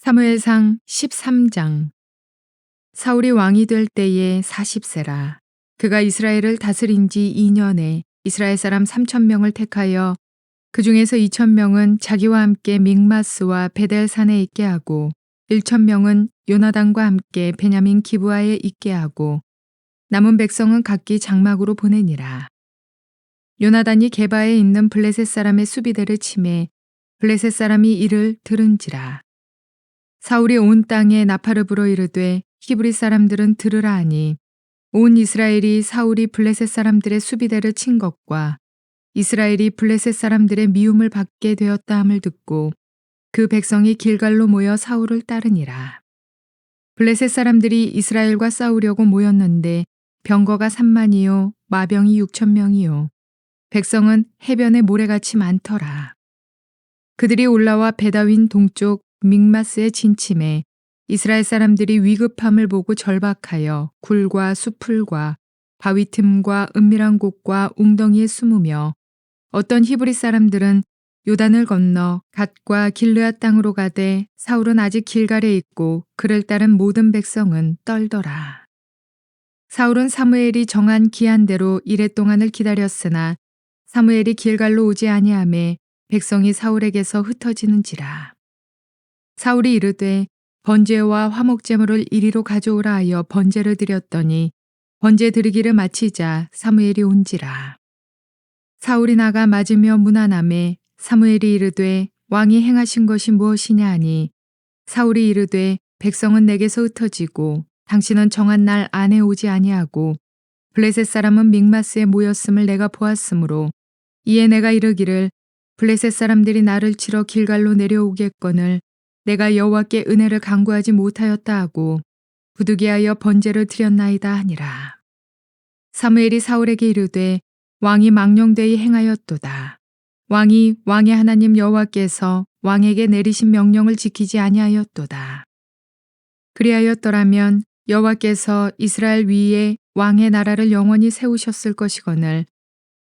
사무엘상 13장. 사울이 왕이 될 때에 40세라. 그가 이스라엘을 다스린 지 2년에 이스라엘 사람 3,000명을 택하여 그 중에서 2,000명은 자기와 함께 믹마스와 베델산에 있게 하고 1,000명은 요나단과 함께 베냐민 기브아에 있게 하고 남은 백성은 각기 장막으로 보내니라. 요나단이 게바에 있는 블레셋 사람의 수비대를 치매 블레셋 사람이 이를 들은지라. 사울이 온 땅에 나팔을 불어 이르되 히브리 사람들은 들으라 하니 온 이스라엘이 사울이 블레셋 사람들의 수비대를 친 것과 이스라엘이 블레셋 사람들의 미움을 받게 되었다 함을 듣고 그 백성이 길갈로 모여 사울을 따르니라. 블레셋 사람들이 이스라엘과 싸우려고 모였는데 병거가 3만이요 마병이 6,000명이요 백성은 해변에 모래같이 많더라. 그들이 올라와 베다윈 동쪽 믹마스에 진침해 이스라엘 사람들이 위급함을 보고 절박하여 굴과 수풀과 바위 틈과 은밀한 곳과 웅덩이에 숨으며 어떤 히브리 사람들은 요단을 건너 갓과 길르앗 땅으로 가되 사울은 아직 길갈에 있고 그를 따른 모든 백성은 떨더라. 사울은 사무엘이 정한 기한대로 이레 동안을 기다렸으나 사무엘이 길갈로 오지 아니하매 백성이 사울에게서 흩어지는지라. 사울이 이르되 번제와 화목제물을 이리로 가져오라 하여 번제를 드렸더니 번제 드리기를 마치자 사무엘이 온지라. 사울이 나가 맞으며 문안하매 사무엘이 이르되 왕이 행하신 것이 무엇이냐 하니 사울이 이르되 백성은 내게서 흩어지고 당신은 정한 날 안에 오지 아니하고 블레셋 사람은 믹마스에 모였음을 내가 보았으므로 이에 내가 이르기를 블레셋 사람들이 나를 치러 길갈로 내려오겠거늘 내가 여호와께 은혜를 간구하지 못하였다 하고 부득이하여 번제를 드렸나이다 하니라. 사무엘이 사울에게 이르되 왕이 망령되이 행하였도다. 왕이 왕의 하나님 여호와께서 왕에게 내리신 명령을 지키지 아니하였도다. 그리하였더라면 여호와께서 이스라엘 위에 왕의 나라를 영원히 세우셨을 것이거늘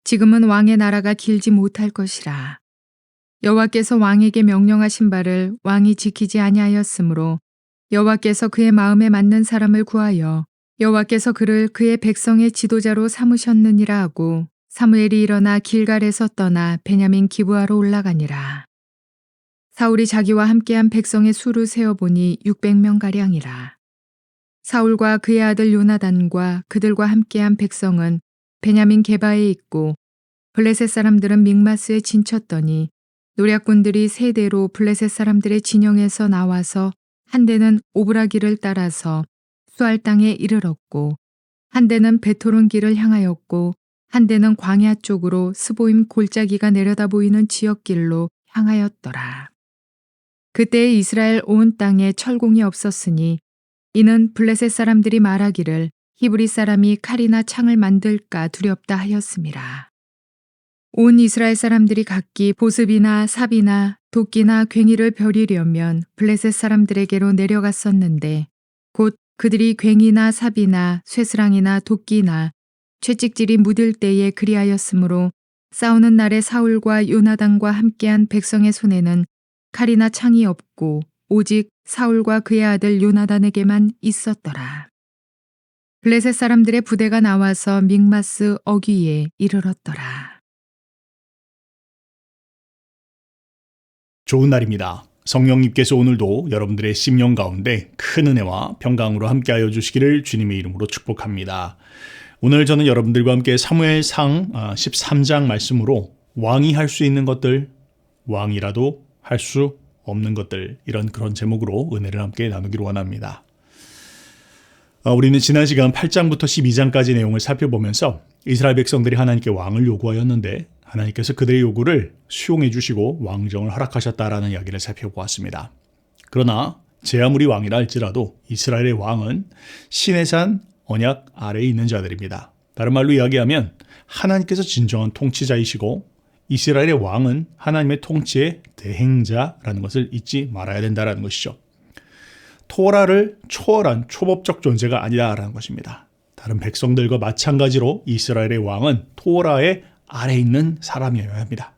지금은 왕의 나라가 길지 못할 것이라. 여호와께서 왕에게 명령하신 바를 왕이 지키지 아니하였으므로 여호와께서 그의 마음에 맞는 사람을 구하여 여호와께서 그를 그의 백성의 지도자로 삼으셨느니라 하고 사무엘이 일어나 길갈에서 떠나 베냐민 기브아로 올라가니라. 사울이 자기와 함께한 백성의 수를 세어보니 600명가량이라. 사울과 그의 아들 요나단과 그들과 함께한 백성은 베냐민 게바에 있고 블레셋 사람들은 믹마스에 진쳤더니 노략군들이 세 대로 블레셋 사람들의 진영에서 나와서 한 대는 오브라길을 따라서 수알 땅에 이르렀고 한 대는 베토론 길을 향하였고 한 대는 광야 쪽으로 스보임 골짜기가 내려다 보이는 지역길로 향하였더라. 그때에 이스라엘 온 땅에 철공이 없었으니 이는 블레셋 사람들이 말하기를 히브리 사람이 칼이나 창을 만들까 두렵다 하였음이라. 온 이스라엘 사람들이 각기 보습이나 삽이나 도끼나 괭이를 벼리려면 블레셋 사람들에게로 내려갔었는데 곧 그들이 괭이나 삽이나 쇠스랑이나 도끼나 채찍질이 묻을 때에 그리하였으므로 싸우는 날에 사울과 요나단과 함께한 백성의 손에는 칼이나 창이 없고 오직 사울과 그의 아들 요나단에게만 있었더라. 블레셋 사람들의 부대가 나와서 믹마스 어귀에 이르렀더라. 좋은 날입니다. 성령님께서 오늘도 여러분들의 심령 가운데 큰 은혜와 평강으로 함께하여 주시기를 주님의 이름으로 축복합니다. 오늘 저는 여러분들과 함께 사무엘상 13장 말씀으로 왕이 할 수 있는 것들, 왕이라도 할 수 없는 것들, 그런 제목으로 은혜를 함께 나누기로 원합니다. 우리는 지난 시간 8장부터 12장까지 내용을 살펴보면서 이스라엘 백성들이 하나님께 왕을 요구하였는데 하나님께서 그들의 요구를 수용해 주시고 왕정을 허락하셨다라는 이야기를 살펴보았습니다. 그러나 제 아무리 왕이라 할지라도 이스라엘의 왕은 시내산 언약 아래에 있는 자들입니다. 다른 말로 이야기하면 하나님께서 진정한 통치자이시고 이스라엘의 왕은 하나님의 통치의 대행자라는 것을 잊지 말아야 된다는 것이죠. 토라를 초월한 초법적 존재가 아니다라는 것입니다. 다른 백성들과 마찬가지로 이스라엘의 왕은 토라의 아래에 있는 사람이어야 합니다.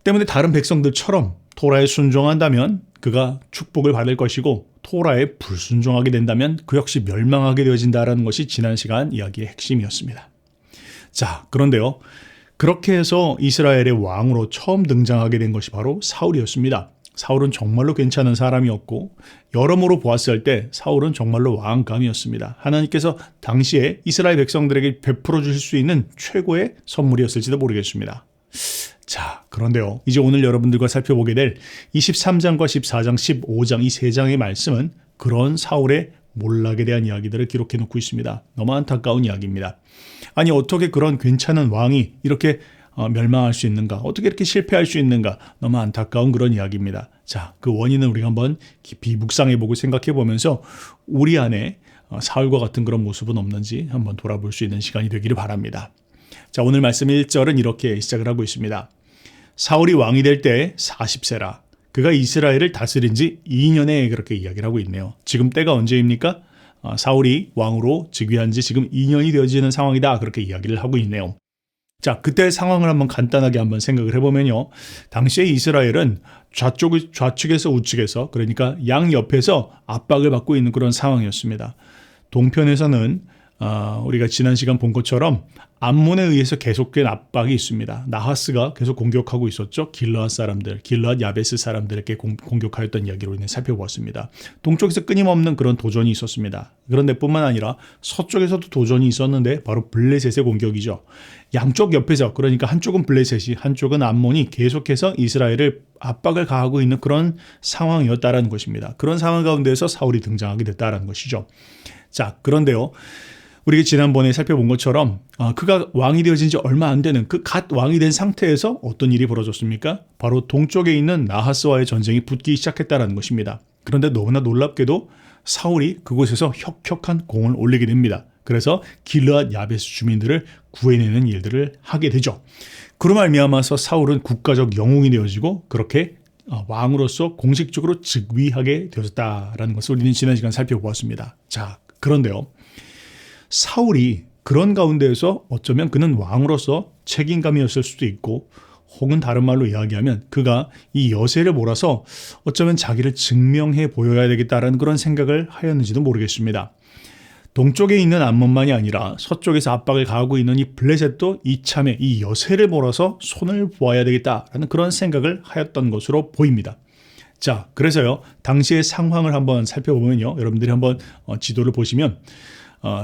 때문에 다른 백성들처럼 토라에 순종한다면 그가 축복을 받을 것이고 토라에 불순종하게 된다면 그 역시 멸망하게 되어진다라는 것이 지난 시간 이야기의 핵심이었습니다. 자, 그런데요. 그렇게 해서 이스라엘의 왕으로 처음 등장하게 된 것이 바로 사울이었습니다. 사울은 정말로 괜찮은 사람이었고 여러모로 보았을 때 사울은 정말로 왕감이었습니다. 하나님께서 당시에 이스라엘 백성들에게 베풀어 주실 수 있는 최고의 선물이었을지도 모르겠습니다. 자, 그런데요. 이제 오늘 여러분들과 살펴보게 될 23장과 14장, 15장 이 세 장의 말씀은 그런 사울의 몰락에 대한 이야기들을 기록해 놓고 있습니다. 너무 안타까운 이야기입니다. 아니 어떻게 그런 괜찮은 왕이 이렇게 멸망할 수 있는가? 어떻게 이렇게 실패할 수 있는가? 너무 안타까운 그런 이야기입니다. 자, 그 원인은 우리가 한번 깊이 묵상해보고 생각해보면서 우리 안에 사울과 같은 그런 모습은 없는지 한번 돌아볼 수 있는 시간이 되기를 바랍니다. 자, 오늘 말씀 1절은 이렇게 시작을 하고 있습니다. 사울이 왕이 될 때 40세라. 그가 이스라엘을 다스린 지 2년에 그렇게 이야기를 하고 있네요. 지금 때가 언제입니까? 사울이 왕으로 즉위한 지 지금 2년이 되어지는 상황이다. 그렇게 이야기를 하고 있네요. 자, 그때의 상황을 한번 간단하게 한번 생각을 해보면요. 당시에 이스라엘은 좌측에서 우측에서 그러니까 양옆에서 압박을 받고 있는 그런 상황이었습니다. 동편에서는 우리가 지난 시간 본 것처럼 암몬에 의해서 계속된 압박이 있습니다. 나하스가 계속 공격하고 있었죠. 길르앗 사람들, 길르앗 야베스 사람들에게 공격하였던 이야기로 인해 살펴보았습니다. 동쪽에서 끊임없는 그런 도전이 있었습니다. 그런데 뿐만 아니라 서쪽에서도 도전이 있었는데 바로 블레셋의 공격이죠. 양쪽 옆에서 그러니까 한쪽은 블레셋이 한쪽은 암몬이 계속해서 이스라엘을 압박을 가하고 있는 그런 상황이었다라는 것입니다. 그런 상황 가운데에서 사울이 등장하게 됐다라는 것이죠. 자, 그런데요. 우리가 지난번에 살펴본 것처럼 그가 왕이 되어진 지 얼마 안 되는 그 갓 왕이 된 상태에서 어떤 일이 벌어졌습니까? 바로 동쪽에 있는 나하스와의 전쟁이 붙기 시작했다는 것입니다. 그런데 너무나 놀랍게도 사울이 그곳에서 혁혁한 공을 올리게 됩니다. 그래서 길르앗 야베스 주민들을 구해내는 일들을 하게 되죠. 그로 말미암아서 사울은 국가적 영웅이 되어지고 그렇게 왕으로서 공식적으로 즉위하게 되어졌다라는 것을 우리는 지난 시간 살펴보았습니다. 자, 그런데요. 사울이 그런 가운데에서 어쩌면 그는 왕으로서 책임감이었을 수도 있고 혹은 다른 말로 이야기하면 그가 이 여세를 몰아서 어쩌면 자기를 증명해 보여야 되겠다라는 그런 생각을 하였는지도 모르겠습니다. 동쪽에 있는 암몬만이 아니라 서쪽에서 압박을 가하고 있는 이 블레셋도 이참에 이 여세를 몰아서 손을 보아야 되겠다라는 그런 생각을 하였던 것으로 보입니다. 자, 그래서요. 당시의 상황을 한번 살펴보면요. 여러분들이 한번 지도를 보시면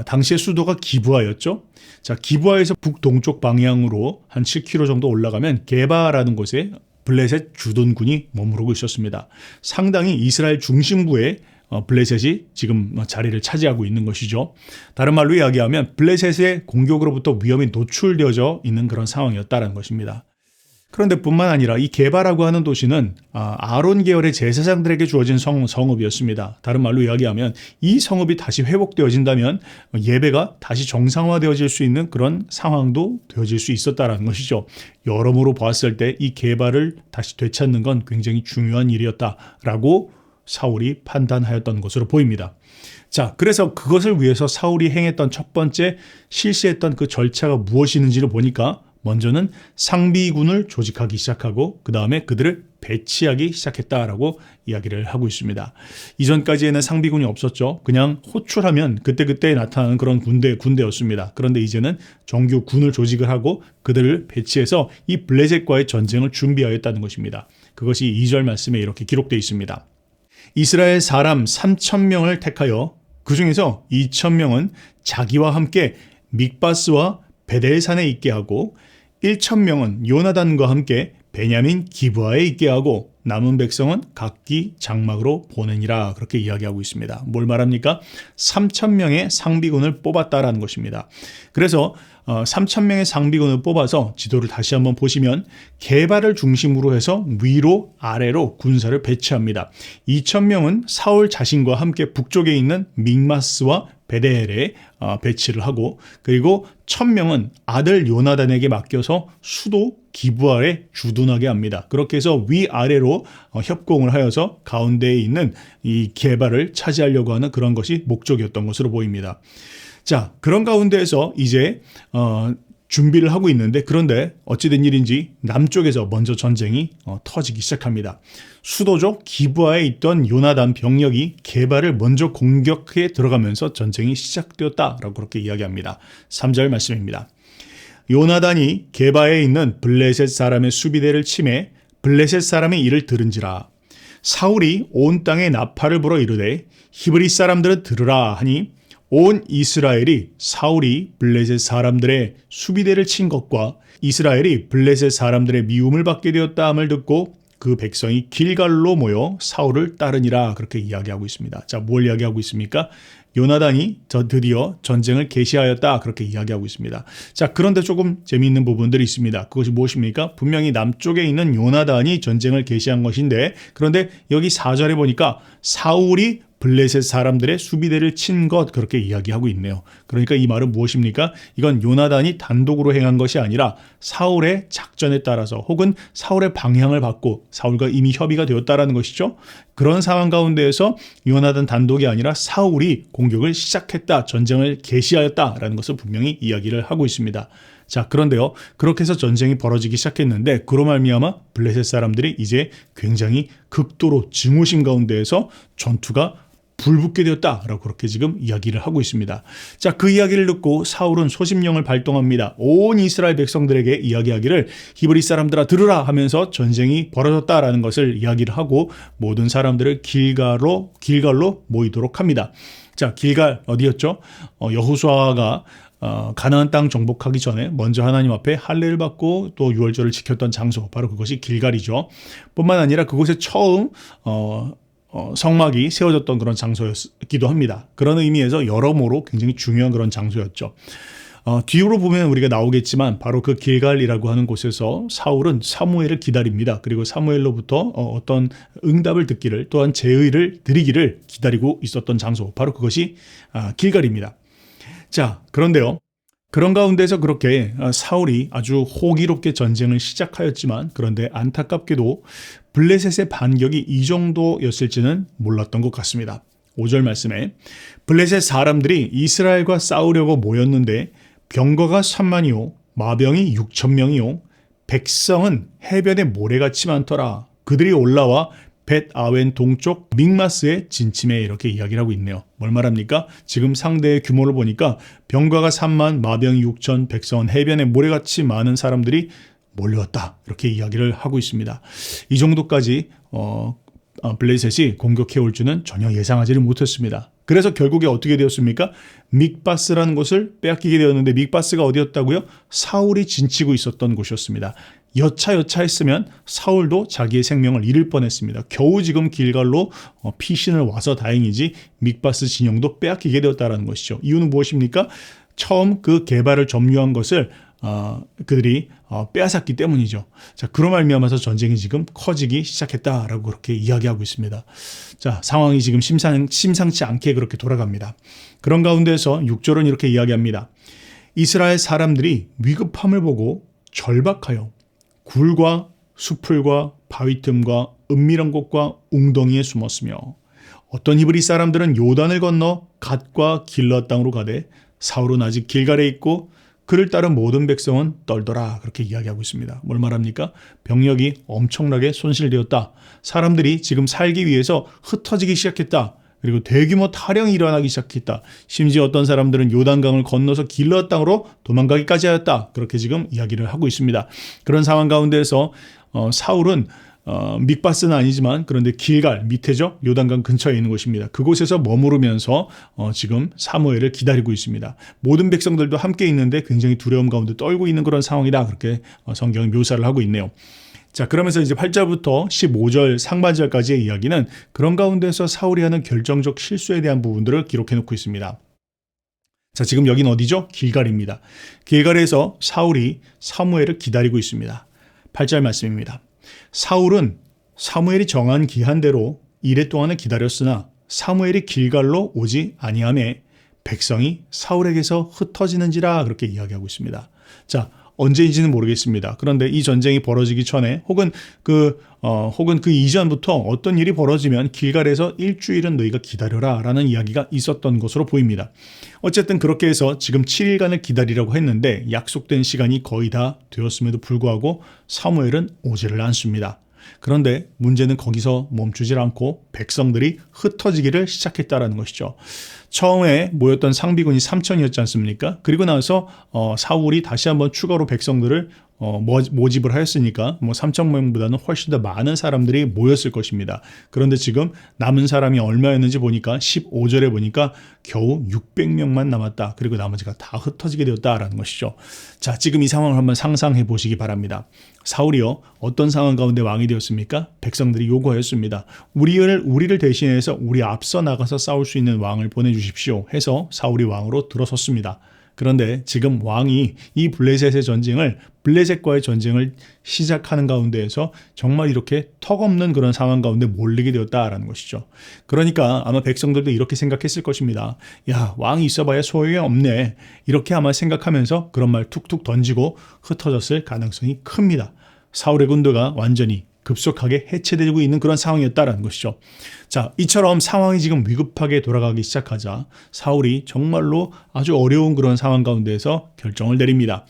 당시의 수도가 기브아였죠. 자, 기브아에서 북동쪽 방향으로 한 7km 정도 올라가면 게바라는 곳에 블레셋 주둔군이 머무르고 있었습니다. 상당히 이스라엘 중심부에 블레셋이 지금 자리를 차지하고 있는 것이죠. 다른 말로 이야기하면 블레셋의 공격으로부터 위험이 노출되어져 있는 그런 상황이었다는 것입니다. 그런데 뿐만 아니라 이 게바라고 하는 도시는 아론 계열의 제사장들에게 주어진 성읍이었습니다. 다른 말로 이야기하면 이 성읍이 다시 회복되어진다면 예배가 다시 정상화되어질 수 있는 그런 상황도 되어질 수 있었다는 것이죠. 여러모로 보았을 때 이 게바를 다시 되찾는 건 굉장히 중요한 일이었다라고 사울이 판단하였던 것으로 보입니다. 자, 그래서 그것을 위해서 사울이 행했던 첫 번째 실시했던 그 절차가 무엇이는지를 보니까 먼저는 상비군을 조직하기 시작하고 그 다음에 그들을 배치하기 시작했다라고 이야기를 하고 있습니다. 이전까지에는 상비군이 없었죠. 그냥 호출하면 그때그때 나타나는 그런 군대였습니다. 그런데 이제는 정규 군을 조직을 하고 그들을 배치해서 이 블레셋과의 전쟁을 준비하였다는 것입니다. 그것이 2절 말씀에 이렇게 기록되어 있습니다. 이스라엘 사람 3,000명을 택하여 그 중에서 2,000명은 자기와 함께 믹바스와 베델산에 있게 하고 1,000명은 요나단과 함께 베냐민 기브아에 있게 하고 남은 백성은 각기 장막으로 보내니라 그렇게 이야기하고 있습니다. 뭘 말합니까? 3,000명의 상비군을 뽑았다라는 것입니다. 그래서 3,000명의 상비군을 뽑아서 지도를 다시 한번 보시면 게바를 중심으로 해서 위로 아래로 군사를 배치합니다. 2,000명은 사울 자신과 함께 북쪽에 있는 믹마스와 베델에 배치를 하고 그리고 1,000명은 아들 요나단에게 맡겨서 수도 기브아에 주둔하게 합니다. 그렇게 해서 위아래로 협공을 하여서 가운데에 있는 이 게바를 차지하려고 하는 그런 것이 목적이었던 것으로 보입니다. 자, 그런 가운데에서 이제 준비를 하고 있는데 그런데 어찌된 일인지 남쪽에서 먼저 전쟁이 터지기 시작합니다. 수도죠. 기브아에 있던 요나단 병력이 게바를 먼저 공격해 들어가면서 전쟁이 시작되었다라고 그렇게 이야기합니다. 3절 말씀입니다. 요나단이 게바에 있는 블레셋 사람의 수비대를 침해 블레셋 사람이 이를 들은지라. 사울이 온 땅에 나팔을 불어 이르되 히브리 사람들은 들으라 하니 온 이스라엘이 사울이 블레셋 사람들의 수비대를 친 것과 이스라엘이 블레셋 사람들의 미움을 받게 되었다 함을 듣고 그 백성이 길갈로 모여 사울을 따르니라 그렇게 이야기하고 있습니다. 자, 뭘 이야기하고 있습니까? 요나단이 드디어 전쟁을 개시하였다 그렇게 이야기하고 있습니다. 자, 그런데 조금 재미있는 부분들이 있습니다. 그것이 무엇입니까? 분명히 남쪽에 있는 요나단이 전쟁을 개시한 것인데 그런데 여기 4절에 보니까 사울이 블레셋 사람들의 수비대를 친 것 그렇게 이야기하고 있네요. 그러니까 이 말은 무엇입니까? 이건 요나단이 단독으로 행한 것이 아니라 사울의 작전에 따라서 혹은 사울의 방향을 받고 사울과 이미 협의가 되었다라는 것이죠. 그런 상황 가운데에서 요나단 단독이 아니라 사울이 공격을 시작했다, 전쟁을 개시하였다라는 것을 분명히 이야기를 하고 있습니다. 자, 그런데요. 그렇게 해서 전쟁이 벌어지기 시작했는데 그로 말미암아 블레셋 사람들이 이제 굉장히 극도로 증오심 가운데에서 전투가 불붙게 되었다라고 그렇게 지금 이야기를 하고 있습니다. 자, 그 이야기를 듣고 사울은 소심령을 발동합니다. 온 이스라엘 백성들에게 이야기하기를 히브리 사람들아 들으라 하면서 전쟁이 벌어졌다라는 것을 이야기를 하고 모든 사람들을 길갈로 모이도록 합니다. 자, 길갈 어디였죠? 여호수아가 가나안 땅 정복하기 전에 먼저 하나님 앞에 할례를 받고 또 유월절을 지켰던 장소 바로 그것이 길갈이죠. 뿐만 아니라 그곳에 처음 성막이 세워졌던 그런 장소였기도 합니다. 그런 의미에서 여러모로 굉장히 중요한 그런 장소였죠. 뒤로 보면 우리가 나오겠지만 바로 그 길갈이라고 하는 곳에서 사울은 사무엘을 기다립니다. 그리고 사무엘로부터 어떤 응답을 듣기를 또한 제의를 드리기를 기다리고 있었던 장소 바로 그것이 길갈입니다. 자, 그런데요. 그런 가운데서 그렇게 사울이 아주 호기롭게 전쟁을 시작하였지만 그런데 안타깝게도 블레셋의 반격이 이 정도였을지는 몰랐던 것 같습니다. 5절 말씀에 블레셋 사람들이 이스라엘과 싸우려고 모였는데 병거가 3만이요 마병이 6,000명이요 백성은 해변에 모래같이 많더라. 그들이 올라와 벳 아웬 동쪽 믹마스의 진침에 이렇게 이야기를 하고 있네요. 뭘 말합니까? 지금 상대의 규모를 보니까 병거가 3만, 마병이 6천, 백성은 해변에 모래같이 많은 사람들이 몰려왔다. 이렇게 이야기를 하고 있습니다. 이 정도까지 블레셋이 공격해 올 줄은 전혀 예상하지를 못했습니다. 그래서 결국에 어떻게 되었습니까? 믹바스라는 곳을 빼앗기게 되었는데 믹바스가 어디였다고요? 사울이 진치고 있었던 곳이었습니다. 여차했으면 사울도 자기의 생명을 잃을 뻔했습니다. 겨우 지금 길갈로 피신을 와서 다행이지 믹바스 진영도 빼앗기게 되었다는 것이죠. 이유는 무엇입니까? 처음 그 게바를 점유한 것을 그들이 빼앗았기 때문이죠. 자, 그로 말미암아서 전쟁이 지금 커지기 시작했다라고 그렇게 이야기하고 있습니다. 자, 상황이 지금 심상치 않게 그렇게 돌아갑니다. 그런 가운데서 6절은 이렇게 이야기합니다. 이스라엘 사람들이 위급함을 보고 절박하여 굴과 수풀과 바위 틈과 은밀한 곳과 웅덩이에 숨었으며 어떤 히브리 사람들은 요단을 건너 갓과 길러 땅으로 가되 사울은 아직 길갈에 있고 그를 따른 모든 백성은 떨더라 그렇게 이야기하고 있습니다. 뭘 말합니까? 병력이 엄청나게 손실되었다. 사람들이 지금 살기 위해서 흩어지기 시작했다. 그리고 대규모 탈영이 일어나기 시작했다. 심지어 어떤 사람들은 요단강을 건너서 길러 땅으로 도망가기까지 하였다. 그렇게 지금 이야기를 하고 있습니다. 그런 상황 가운데에서 사울은 믹바스는 아니지만 그런데 길갈 밑에죠. 요단강 근처에 있는 곳입니다. 그곳에서 머무르면서 지금 사무엘을 기다리고 있습니다. 모든 백성들도 함께 있는데 굉장히 두려움 가운데 떨고 있는 그런 상황이다. 그렇게 성경이 묘사를 하고 있네요. 자, 그러면서 이제 8절부터 15절 상반절까지의 이야기는 그런 가운데서 사울이 하는 결정적 실수에 대한 부분들을 기록해 놓고 있습니다. 자, 지금 여긴 어디죠? 길갈입니다. 길갈에서 사울이 사무엘을 기다리고 있습니다. 8절 말씀입니다. 사울은 사무엘이 정한 기한대로 이래 동안을 기다렸으나 사무엘이 길갈로 오지 아니하매 백성이 사울에게서 흩어지는지라 그렇게 이야기하고 있습니다. 자, 언제인지는 모르겠습니다. 그런데 이 전쟁이 벌어지기 전에 혹은 그 이전부터 어떤 일이 벌어지면 길갈에서 일주일은 너희가 기다려라 라는 이야기가 있었던 것으로 보입니다. 어쨌든 그렇게 해서 지금 7일간을 기다리라고 했는데 약속된 시간이 거의 다 되었음에도 불구하고 사무엘은 오지를 않습니다. 그런데 문제는 거기서 멈추질 않고 백성들이 흩어지기를 시작했다라는 것이죠. 처음에 모였던 상비군이 3천이었지 않습니까? 그리고 나서 사울이 다시 한번 추가로 백성들을 모집을 하였으니까 3천 명보다는 훨씬 더 많은 사람들이 모였을 것입니다. 그런데 지금 남은 사람이 얼마였는지 보니까 15절에 보니까 겨우 600명만 남았다. 그리고 나머지가 다 흩어지게 되었다라는 것이죠. 자, 지금 이 상황을 한번 상상해 보시기 바랍니다. 사울이요, 어떤 상황 가운데 왕이 되었습니까? 백성들이 요구하였습니다. 우리를 대신해서 우리 앞서 나가서 싸울 수 있는 왕을 보내주십시오 해서 사울이 왕으로 들어섰습니다. 그런데 지금 왕이 이 블레셋과의 전쟁을 시작하는 가운데에서 정말 이렇게 턱없는 그런 상황 가운데 몰리게 되었다라는 것이죠. 그러니까 아마 백성들도 이렇게 생각했을 것입니다. 야, 왕이 있어봐야 소용이 없네. 이렇게 아마 생각하면서 그런 말 툭툭 던지고 흩어졌을 가능성이 큽니다. 사울의 군대가 완전히 급속하게 해체되고 있는 그런 상황이었다라는 것이죠. 자, 이처럼 상황이 지금 위급하게 돌아가기 시작하자 사울이 정말로 아주 어려운 그런 상황 가운데에서 결정을 내립니다.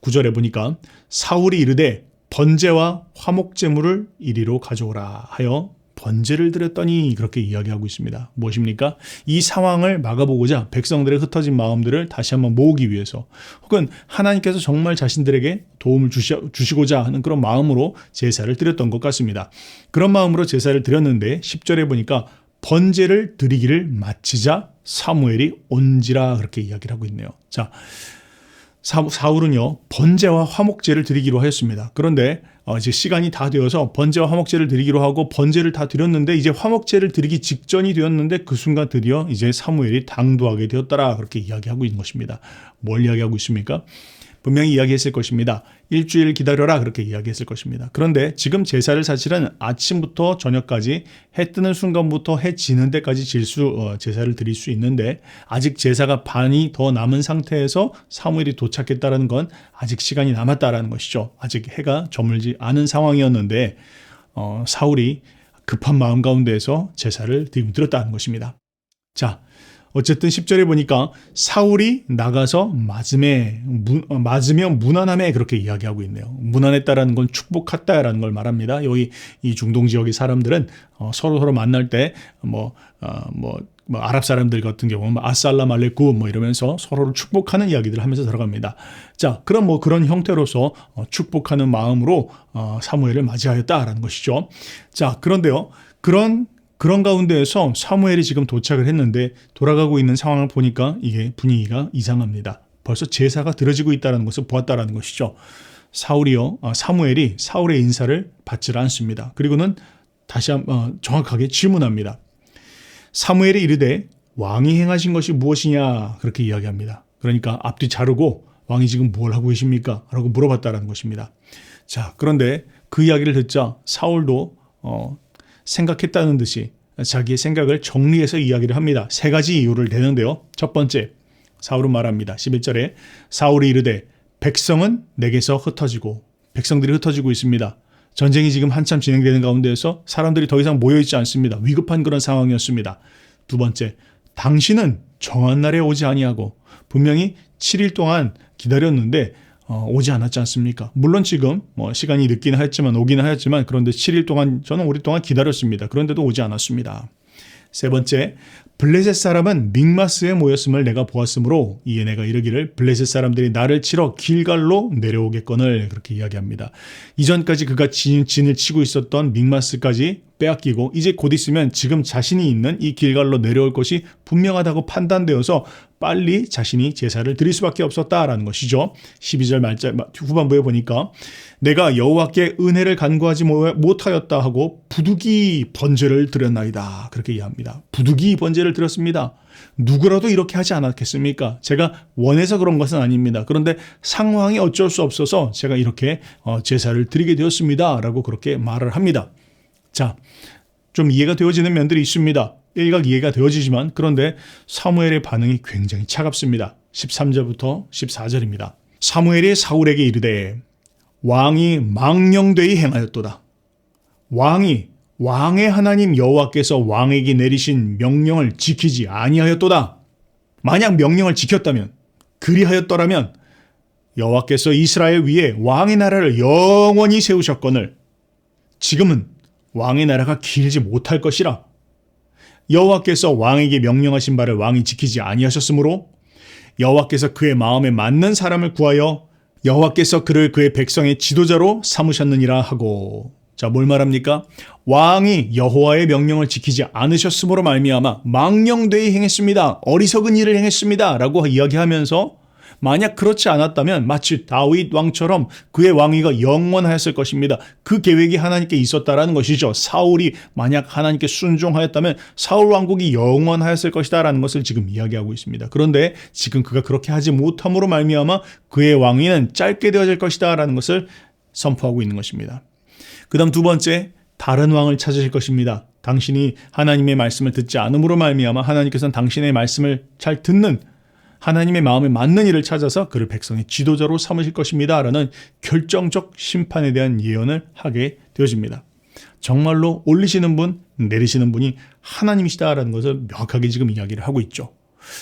9절에 보니까 사울이 이르되 번제와 화목제물을 이리로 가져오라 하여 번제를 드렸더니 그렇게 이야기하고 있습니다. 무엇입니까? 이 상황을 막아보고자 백성들의 흩어진 마음들을 다시 한번 모으기 위해서 혹은 하나님께서 정말 자신들에게 도움을 주시고자 하는 그런 마음으로 제사를 드렸던 것 같습니다. 그런 마음으로 제사를 드렸는데 10절에 보니까 번제를 드리기를 마치자 사무엘이 온지라 그렇게 이야기를 하고 있네요. 자, 사울은요, 번제와 화목제를 드리기로 하였습니다. 그런데 이제 시간이 다 되어서 번제와 화목제를 드리기로 하고 번제를 다 드렸는데 이제 화목제를 드리기 직전이 되었는데 그 순간 드디어 이제 사무엘이 당도하게 되었더라 그렇게 이야기하고 있는 것입니다. 뭘 이야기하고 있습니까? 분명히 이야기했을 것입니다. 일주일 기다려라 그렇게 이야기했을 것입니다. 그런데 지금 제사를 사실은 아침부터 저녁까지 해 뜨는 순간부터 해 지는 데까지 제사를 드릴 수 있는데 아직 제사가 반이 더 남은 상태에서 사무엘이 도착했다는 건 아직 시간이 남았다라는 것이죠. 아직 해가 저물지 않은 상황이었는데 사울이 급한 마음 가운데에서 제사를 드렸다는 것입니다. 자, 어쨌든 10절에 보니까 사울이 나가서 맞으며 무난함에 그렇게 이야기하고 있네요. 무난했다라는 건 축복했다라는 걸 말합니다. 여기 이 중동 지역의 사람들은 서로 만날 때 아랍 사람들 같은 경우는 아살람 알레쿰 이러면서 서로를 축복하는 이야기들을 하면서 들어갑니다. 자, 그럼 그런 형태로서 축복하는 마음으로 사무엘을 맞이하였다라는 것이죠. 자, 그런데요. 그런 가운데에서 사무엘이 지금 도착을 했는데 돌아가고 있는 상황을 보니까 이게 분위기가 이상합니다. 벌써 제사가 드려지고 있다는 것을 보았다는 것이죠. 사무엘이 사울의 인사를 받지 않습니다. 그리고는 다시 정확하게 질문합니다. 사무엘이 이르되 왕이 행하신 것이 무엇이냐 그렇게 이야기합니다. 그러니까 앞뒤 자르고 왕이 지금 뭘 하고 계십니까? 라고 물어봤다는 것입니다. 자, 그런데 그 이야기를 듣자 사울도 생각했다는 듯이 자기의 생각을 정리해서 이야기를 합니다. 세 가지 이유를 대는데요. 첫 번째, 사울은 말합니다. 11절에 사울이 이르되 백성은 내게서 흩어지고 백성들이 흩어지고 있습니다. 전쟁이 지금 한참 진행되는 가운데에서 사람들이 더 이상 모여있지 않습니다. 위급한 그런 상황이었습니다. 두 번째, 당신은 정한 날에 오지 아니하고 분명히 7일 동안 기다렸는데 오지 않았지 않습니까? 물론 지금 시간이 늦긴 하였지만 오기는 하였지만 그런데 7일 동안 저는 오랫동안 기다렸습니다. 그런데도 오지 않았습니다. 세 번째, 블레셋 사람은 믹마스에 모였음을 내가 보았으므로 이에 내가 이르기를 블레셋 사람들이 나를 치러 길갈로 내려오겠거늘 그렇게 이야기합니다. 이전까지 그가 진을 치고 있었던 믹마스까지 빼앗기고 이제 곧 있으면 지금 자신이 있는 이 길갈로 내려올 것이 분명하다고 판단되어서 빨리 자신이 제사를 드릴 수밖에 없었다라는 것이죠. 12절 후반부에 보니까 내가 여호와께 은혜를 간구하지 못하였다 하고 부득이 번제를 드렸나이다 그렇게 이해합니다. 부득이 번제를 드렸습니다. 누구라도 이렇게 하지 않았겠습니까? 제가 원해서 그런 것은 아닙니다. 그런데 상황이 어쩔 수 없어서 제가 이렇게 제사를 드리게 되었습니다 라고 그렇게 말을 합니다. 자, 좀 이해가 되어지는 면들이 있습니다. 일각 이해가 되어지지만 그런데 사무엘의 반응이 굉장히 차갑습니다. 13절부터 14절입니다. 사무엘이 사울에게 이르되 왕이 망령되이 행하였도다. 왕의 하나님 여호와께서 왕에게 내리신 명령을 지키지 아니하였도다. 만약 명령을 지켰다면, 그리하였더라면 여호와께서 이스라엘 위에 왕의 나라를 영원히 세우셨거늘 지금은 왕의 나라가 길지 못할 것이라. 여호와께서 왕에게 명령하신 바를 왕이 지키지 아니하셨으므로 여호와께서 그의 마음에 맞는 사람을 구하여 여호와께서 그를 그의 백성의 지도자로 삼으셨느니라 하고. 자, 뭘 말합니까? 왕이 여호와의 명령을 지키지 않으셨으므로 말미암아 망령되이 행했습니다. 어리석은 일을 행했습니다. 라고 이야기하면서 만약 그렇지 않았다면 마치 다윗 왕처럼 그의 왕위가 영원하였을 것입니다. 그 계획이 하나님께 있었다라는 것이죠. 사울이 만약 하나님께 순종하였다면 사울 왕국이 영원하였을 것이다 라는 것을 지금 이야기하고 있습니다. 그런데 지금 그가 그렇게 하지 못함으로 말미암아 그의 왕위는 짧게 되어질 것이다 라는 것을 선포하고 있는 것입니다. 그 다음 두 번째, 다른 왕을 찾으실 것입니다. 당신이 하나님의 말씀을 듣지 않음으로 말미암아 하나님께서는 당신의 말씀을 잘 듣는 하나님의 마음에 맞는 일을 찾아서 그를 백성의 지도자로 삼으실 것입니다. 라는 결정적 심판에 대한 예언을 하게 되어집니다. 정말로 올리시는 분, 내리시는 분이 하나님이시다라는 것을 명확하게 지금 이야기를 하고 있죠.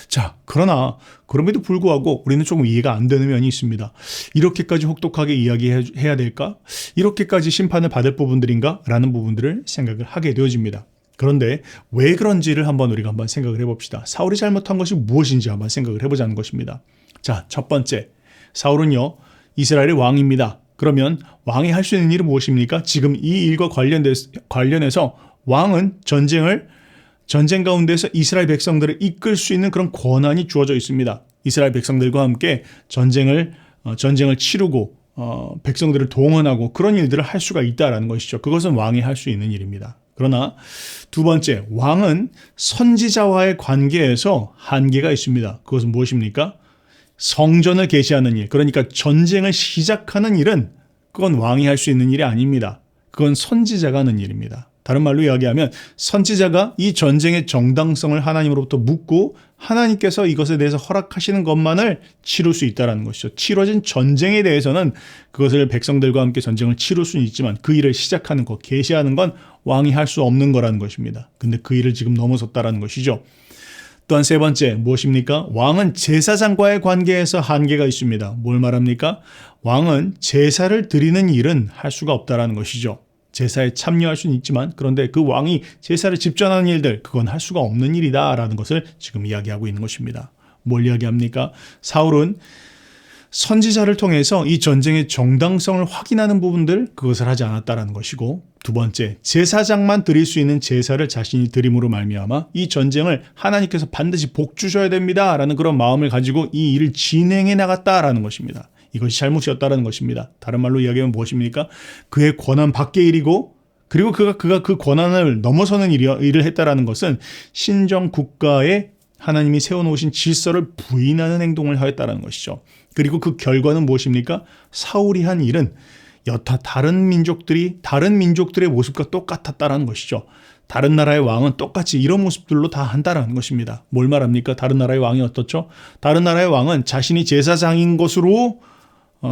자, 그러나 그럼에도 불구하고 우리는 조금 이해가 안 되는 면이 있습니다. 이렇게까지 혹독하게 이야기해야 될까? 이렇게까지 심판을 받을 부분들인가? 라는 부분들을 생각을 하게 되어집니다. 그런데 왜 그런지를 우리가 한번 생각을 해봅시다. 사울이 잘못한 것이 무엇인지 한번 생각을 해보자는 것입니다. 자, 첫 번째, 사울은요, 이스라엘의 왕입니다. 그러면 왕이 할 수 있는 일은 무엇입니까? 지금 이 일과 관련해서 왕은 전쟁 가운데서 이스라엘 백성들을 이끌 수 있는 그런 권한이 주어져 있습니다. 이스라엘 백성들과 함께 전쟁을 치르고 백성들을 동원하고 그런 일들을 할 수가 있다라는 것이죠. 그것은 왕이 할 수 있는 일입니다. 그러나 두 번째, 왕은 선지자와의 관계에서 한계가 있습니다. 그것은 무엇입니까? 성전을 계시하는 일, 그러니까 전쟁을 시작하는 일은 그건 왕이 할 수 있는 일이 아닙니다. 그건 선지자가 하는 일입니다. 다른 말로 이야기하면 선지자가 이 전쟁의 정당성을 하나님으로부터 묻고 하나님께서 이것에 대해서 허락하시는 것만을 치룰 수 있다는 것이죠. 치러진 전쟁에 대해서는 그것을 백성들과 함께 전쟁을 치룰 수는 있지만 그 일을 시작하는 것, 계시하는 건 왕이 할 수 없는 거라는 것입니다. 근데 그 일을 지금 넘어섰다는 것이죠. 또한 세 번째, 무엇입니까? 왕은 제사장과의 관계에서 한계가 있습니다. 뭘 말합니까? 왕은 제사를 드리는 일은 할 수가 없다는 것이죠. 제사에 참여할 수는 있지만 그런데 그 왕이 제사를 집전하는 일들, 그건 할 수가 없는 일이다라는 것을 지금 이야기하고 있는 것입니다. 뭘 이야기합니까? 사울은 선지자를 통해서 이 전쟁의 정당성을 확인하는 부분들, 그것을 하지 않았다라는 것이고, 두 번째, 제사장만 드릴 수 있는 제사를 자신이 드림으로 말미암아 이 전쟁을 하나님께서 반드시 복 주셔야 됩니다라는 그런 마음을 가지고 이 일을 진행해 나갔다라는 것입니다. 이것이 잘못이었다라는 것입니다. 다른 말로 이야기하면 무엇입니까? 그의 권한 밖의 일이고, 그리고 그가 그 권한을 넘어서는 일을 했다라는 것은 신정 국가에 하나님이 세워놓으신 질서를 부인하는 행동을 하였다는 것이죠. 그리고 그 결과는 무엇입니까? 사울이 한 일은 여타 다른 민족들의 모습과 똑같았다라는 것이죠. 다른 나라의 왕은 똑같이 이런 모습들로 다 한다라는 것입니다. 뭘 말합니까? 다른 나라의 왕이 어떻죠? 다른 나라의 왕은 자신이 제사장인 것으로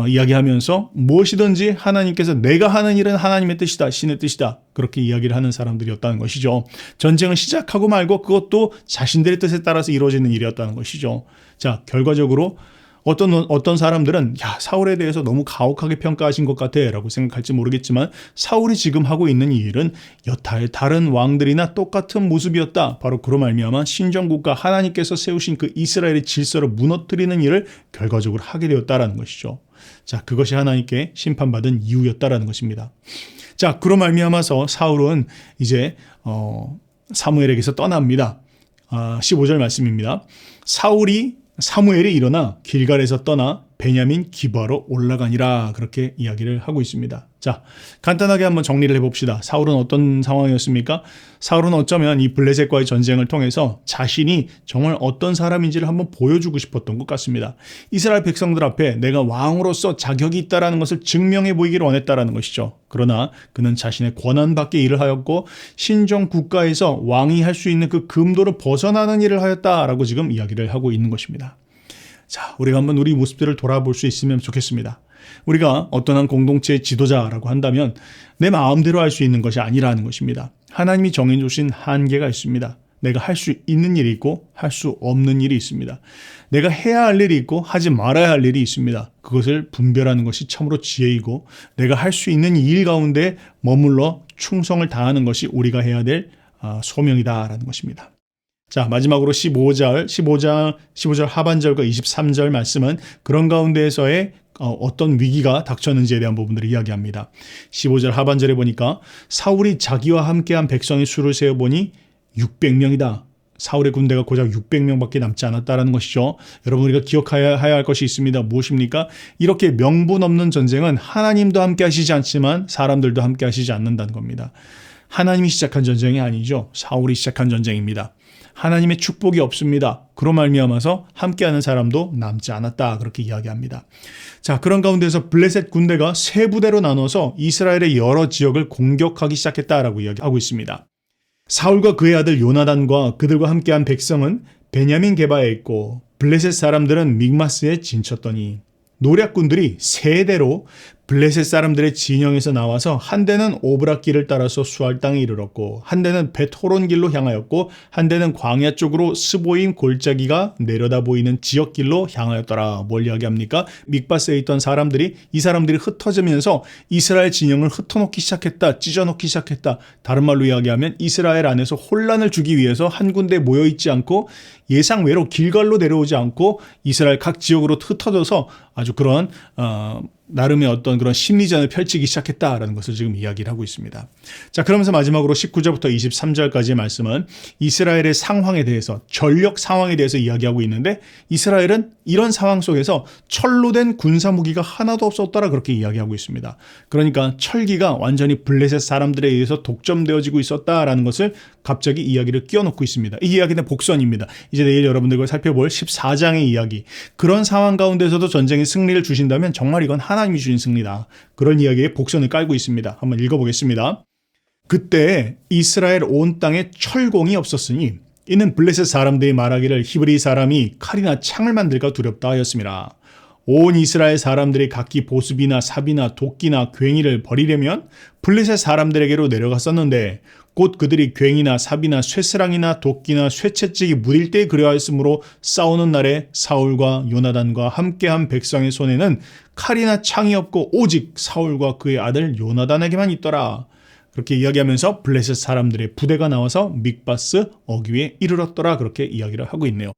이야기하면서 무엇이든지 하나님께서 내가 하는 일은 하나님의 뜻이다, 신의 뜻이다, 그렇게 이야기를 하는 사람들이었다는 것이죠. 전쟁을 시작하고 말고 그것도 자신들의 뜻에 따라서 이루어지는 일이었다는 것이죠. 자, 결과적으로 어떤 사람들은 사울에 대해서 너무 가혹하게 평가하신 것 같아 라고 생각할지 모르겠지만 사울이 지금 하고 있는 이 일은 여타의 다른 왕들이나 똑같은 모습이었다. 바로 그로 말미암아 신정국가 하나님께서 세우신 그 이스라엘의 질서를 무너뜨리는 일을 결과적으로 하게 되었다라는 것이죠. 자, 그것이 하나님께 심판받은 이유였다라는 것입니다. 자, 그로 말미암아서 사울은 이제 사무엘에게서 떠납니다. 15절 말씀입니다. 사무엘이 일어나 길갈에서 떠나 베냐민 기브아로 올라가니라, 그렇게 이야기를 하고 있습니다. 자, 간단하게 한번 정리를 해봅시다. 사울은 어떤 상황이었습니까? 사울은 어쩌면 이 블레셋과의 전쟁을 통해서 자신이 정말 어떤 사람인지를 한번 보여주고 싶었던 것 같습니다. 이스라엘 백성들 앞에 내가 왕으로서 자격이 있다는 것을 증명해 보이기를 원했다는 것이죠. 그러나 그는 자신의 권한 밖의 일을 하였고 신정 국가에서 왕이 할 수 있는 그 금도를 벗어나는 일을 하였다라고 지금 이야기를 하고 있는 것입니다. 자, 우리가 한번 우리 모습들을 돌아볼 수 있으면 좋겠습니다. 우리가 어떤 한 공동체의 지도자라고 한다면 내 마음대로 할 수 있는 것이 아니라는 것입니다. 하나님이 정해주신 한계가 있습니다. 내가 할 수 있는 일이 있고 할 수 없는 일이 있습니다. 내가 해야 할 일이 있고 하지 말아야 할 일이 있습니다. 그것을 분별하는 것이 참으로 지혜이고 내가 할 수 있는 일 가운데 머물러 충성을 다하는 것이 우리가 해야 될 소명이다라는 것입니다. 자, 마지막으로 15절 하반절과 23절 말씀은 그런 가운데에서의 어떤 위기가 닥쳤는지에 대한 부분들을 이야기합니다. 15절 하반절에 보니까 사울이 자기와 함께한 백성의 수를 세어보니 600명이다. 사울의 군대가 고작 600명밖에 남지 않았다라는 것이죠. 여러분, 우리가 기억해야 할 것이 있습니다. 무엇입니까? 이렇게 명분 없는 전쟁은 하나님도 함께 하시지 않지만 사람들도 함께 하시지 않는다는 겁니다. 하나님이 시작한 전쟁이 아니죠. 사울이 시작한 전쟁입니다. 하나님의 축복이 없습니다. 그로 말미암아서 함께하는 사람도 남지 않았다. 그렇게 이야기합니다. 자, 그런 가운데서 블레셋 군대가 세 부대로 나눠서 이스라엘의 여러 지역을 공격하기 시작했다라고 이야기하고 있습니다. 사울과 그의 아들 요나단과 그들과 함께한 백성은 베냐민 게바에 있고 블레셋 사람들은 믹마스에 진쳤더니 노략군들이 세 대로 블레셋 사람들의 진영에서 나와서 한 대는 오브락 길을 따라서 수알 땅에 이르렀고 한 대는 벳호론 길로 향하였고 한 대는 광야 쪽으로 스보임 골짜기가 내려다 보이는 지역 길로 향하였더라. 뭘 이야기합니까? 믹바스에 있던 사람들이 이 사람들이 흩어지면서 이스라엘 진영을 흩어놓기 시작했다. 찢어놓기 시작했다. 다른 말로 이야기하면 이스라엘 안에서 혼란을 주기 위해서 한 군데 모여있지 않고 예상외로 길갈로 내려오지 않고 이스라엘 각 지역으로 흩어져서 아주 그런 나름의 어떤 그런 심리전을 펼치기 시작했다라는 것을 지금 이야기를 하고 있습니다. 자, 그러면서 마지막으로 19절부터 23절까지의 말씀은 이스라엘의 상황에 대해서, 전력 상황에 대해서 이야기하고 있는데 이스라엘은 이런 상황 속에서 철로 된 군사무기가 하나도 없었더라 그렇게 이야기하고 있습니다. 그러니까 철기가 완전히 블레셋 사람들에 의해서 독점되어지고 있었다라는 것을 갑자기 이야기를 끼워놓고 있습니다. 이 이야기는 복선입니다. 이제 내일 여러분들과 살펴볼 14장의 이야기. 그런 상황 가운데서도 전쟁의 승리를 주신다면 정말 이건 하나님이 주신 승리다. 그런 이야기에 복선을 깔고 있습니다. 한번 읽어보겠습니다. 그때 이스라엘 온 땅에 철공이 없었으니 이는 블레셋 사람들이 말하기를 히브리 사람이 칼이나 창을 만들까 두렵다 하였습니다. 온 이스라엘 사람들이 각기 보습이나 삽이나 도끼나 괭이를 버리려면 블레셋 사람들에게로 내려갔었는데 곧 그들이 괭이나 삽이나 쇠스랑이나 도끼나 쇠채찍이 무딜 때 그려하였으므로 싸우는 날에 사울과 요나단과 함께한 백성의 손에는 칼이나 창이 없고 오직 사울과 그의 아들 요나단에게만 있더라. 그렇게 이야기하면서 블레셋 사람들의 부대가 나와서 믹바스 어귀에 이르렀더라. 그렇게 이야기를 하고 있네요.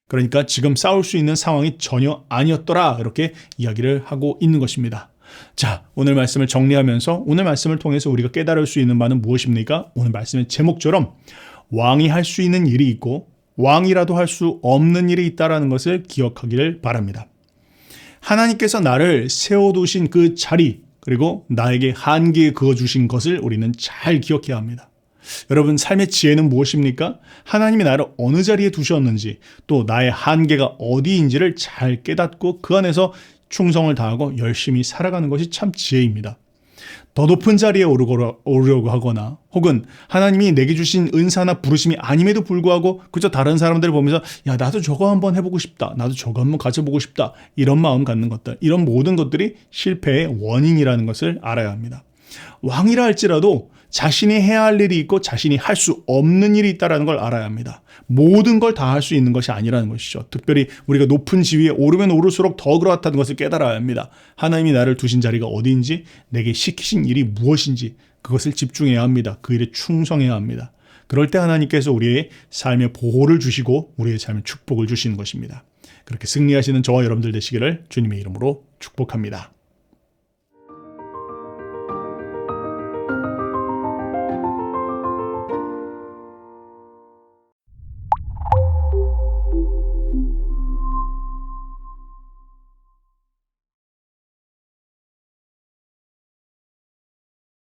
그러니까 지금 싸울 수 있는 상황이 전혀 아니었더라. 이렇게 이야기를 하고 있는 것입니다. 자, 오늘 말씀을 정리하면서 오늘 말씀을 통해서 우리가 깨달을 수 있는 바는 무엇입니까? 오늘 말씀의 제목처럼 왕이 할 수 있는 일이 있고 왕이라도 할 수 없는 일이 있다는 것을 기억하기를 바랍니다. 하나님께서 나를 세워두신 그 자리, 그리고 나에게 한계에 그어주신 것을 우리는 잘 기억해야 합니다. 여러분, 삶의 지혜는 무엇입니까? 하나님이 나를 어느 자리에 두셨는지, 또 나의 한계가 어디인지를 잘 깨닫고 그 안에서 충성을 다하고 열심히 살아가는 것이 참 지혜입니다. 더 높은 자리에 오르려고 하거나 혹은 하나님이 내게 주신 은사나 부르심이 아님에도 불구하고 그저 다른 사람들을 보면서 야, 나도 저거 한번 해보고 싶다. 나도 저거 한번 가져보고 싶다. 이런 마음 갖는 것들, 이런 모든 것들이 실패의 원인이라는 것을 알아야 합니다. 왕이라 할지라도 자신이 해야 할 일이 있고 자신이 할 수 없는 일이 있다는 걸 알아야 합니다. 모든 걸 다 할 수 있는 것이 아니라는 것이죠. 특별히 우리가 높은 지위에 오르면 오를수록 더 그렇다는 것을 깨달아야 합니다. 하나님이 나를 두신 자리가 어디인지, 내게 시키신 일이 무엇인지 그것을 집중해야 합니다. 그 일에 충성해야 합니다. 그럴 때 하나님께서 우리의 삶의 보호를 주시고 우리의 삶의 축복을 주시는 것입니다. 그렇게 승리하시는 저와 여러분들 되시기를 주님의 이름으로 축복합니다.